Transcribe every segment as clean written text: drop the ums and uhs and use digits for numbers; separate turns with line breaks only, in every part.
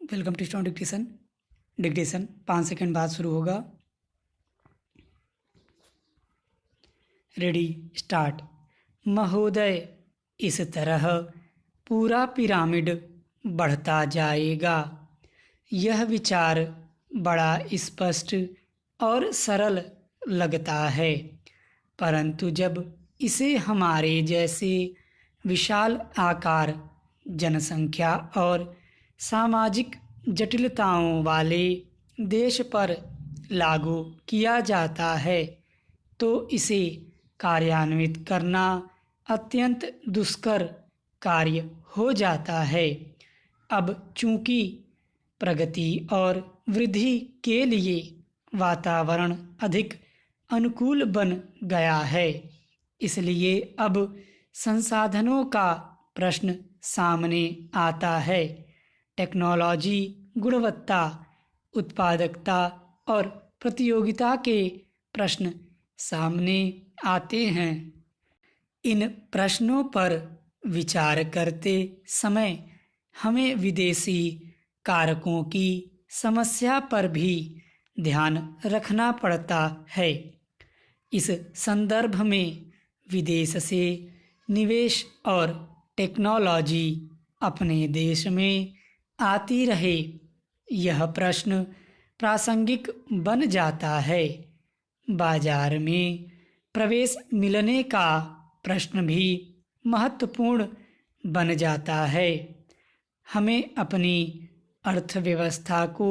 Welcome to stone dictation. Dictation 5 second बाद शुरू होगा। Ready start. महोदय, इस तरह पूरा पिरामिड बढ़ता जाएगा। यह विचार बड़ा स्पष्ट और सरल लगता है, परंतु जब इसे हमारे जैसे विशाल आकार, जनसंख्या और सामाजिक जटिलताओं वाले देश पर लागू किया जाता है तो इसे कार्यान्वित करना अत्यंत दुष्कर कार्य हो जाता है। अब चूंकि प्रगति और वृद्धि के लिए वातावरण अधिक अनुकूल बन गया है, इसलिए अब संसाधनों का प्रश्न सामने आता है। टेक्नोलॉजी, गुणवत्ता, उत्पादकता और प्रतियोगिता के प्रश्न सामने आते हैं। इन प्रश्नों पर विचार करते समय हमें विदेशी कारकों की समस्या पर भी ध्यान रखना पड़ता है। इस संदर्भ में विदेश से निवेश और टेक्नोलॉजी अपने देश में आती रहे, यह प्रश्न प्रासंगिक बन जाता है। बाजार में प्रवेश मिलने का प्रश्न भी महत्वपूर्ण बन जाता है। हमें अपनी अर्थव्यवस्था को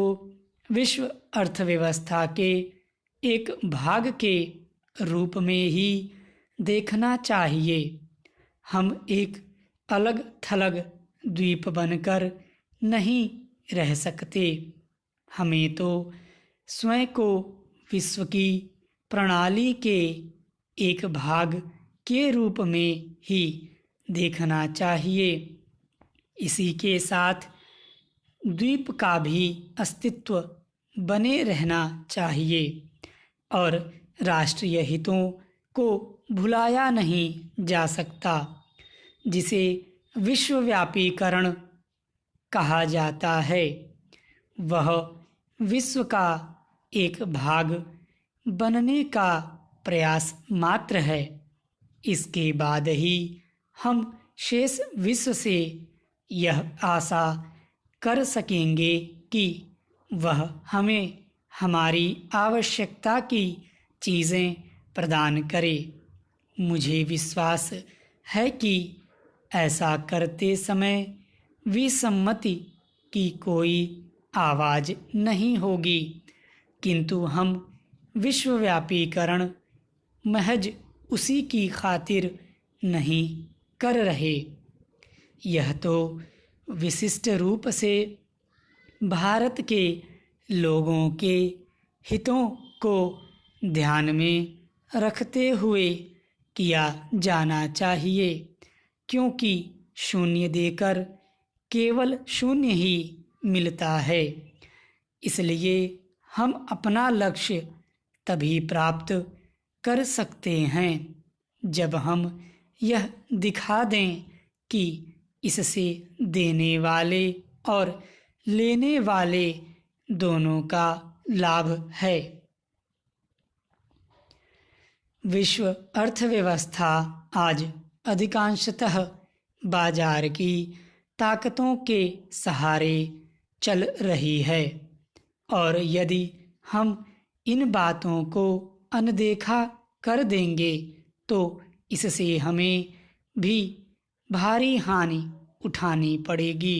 विश्व अर्थव्यवस्था के एक भाग के रूप में ही देखना चाहिए। हम एक अलग थलग द्वीप बनकर नहीं रह सकते। हमें तो स्वयं को विश्व की प्रणाली के एक भाग के रूप में ही देखना चाहिए। इसी के साथ द्वीप का भी अस्तित्व बने रहना चाहिए और राष्ट्रीय हितों को भुलाया नहीं जा सकता, जिसे विश्वव्यापीकरण कहा जाता है। वह विश्व का एक भाग बनने का प्रयास मात्र है। इसके बाद ही हम शेष विश्व से यह आशा कर सकेंगे कि वह हमें हमारी आवश्यकता की चीज़ें प्रदान करे। मुझे विश्वास है कि ऐसा करते समय विसम्मति की कोई आवाज़ नहीं होगी, किंतु हम विश्वव्यापीकरण महज उसी की खातिर नहीं कर रहे। यह तो विशिष्ट रूप से भारत के लोगों के हितों को ध्यान में रखते हुए किया जाना चाहिए, क्योंकि शून्य देकर केवल शून्य ही मिलता है। इसलिए हम अपना लक्ष्य तभी प्राप्त कर सकते हैं जब हम यह दिखा दें कि इससे देने वाले और लेने वाले दोनों का लाभ है। विश्व अर्थव्यवस्था आज अधिकांशतः बाजार की ताकतों के सहारे चल रही है, और यदि हम इन बातों को अनदेखा कर देंगे तो इससे हमें भी भारी हानि उठानी पड़ेगी।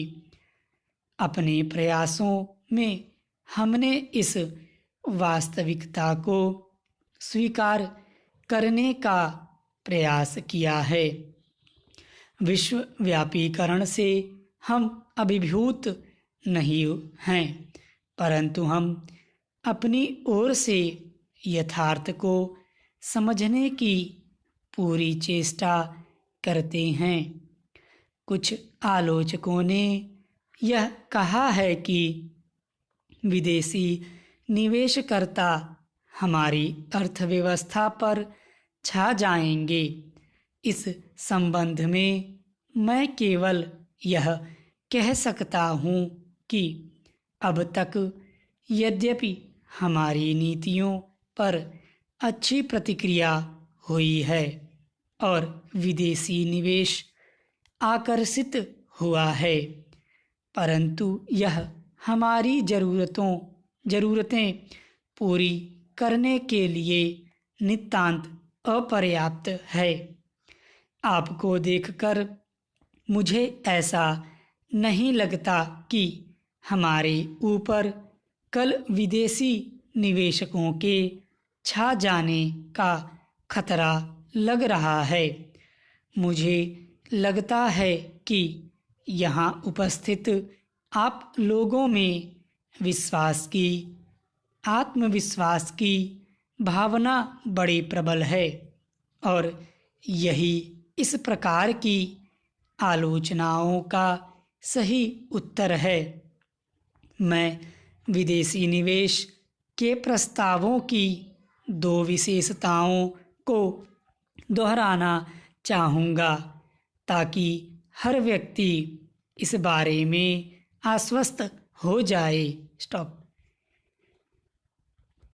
अपने प्रयासों में हमने इस वास्तविकता को स्वीकार करने का प्रयास किया है। विश्वव्यापीकरण से हम अभिभूत नहीं हैं, परंतु हम अपनी ओर से यथार्थ को समझने की पूरी चेष्टा करते हैं। कुछ आलोचकों ने यह कहा है कि विदेशी निवेशकर्ता हमारी अर्थव्यवस्था पर छा जाएंगे। इस संबंध में मैं केवल यह कह सकता हूँ कि अब तक यद्यपि हमारी नीतियों पर अच्छी प्रतिक्रिया हुई है और विदेशी निवेश आकर्षित हुआ है, परंतु यह हमारी ज़रूरतें पूरी करने के लिए नितांत अपर्याप्त है। आपको देखकर मुझे ऐसा नहीं लगता कि हमारे ऊपर कल विदेशी निवेशकों के छा जाने का खतरा लग रहा है। मुझे लगता है कि यहाँ उपस्थित आप लोगों में आत्मविश्वास की भावना बड़ी प्रबल है और यही इस प्रकार की आलोचनाओं का सही उत्तर है। मैं विदेशी निवेश के प्रस्तावों की 2 विशेषताओं को दोहराना चाहूँगा ताकि हर व्यक्ति इस बारे में आश्वस्त हो जाए। स्टॉप।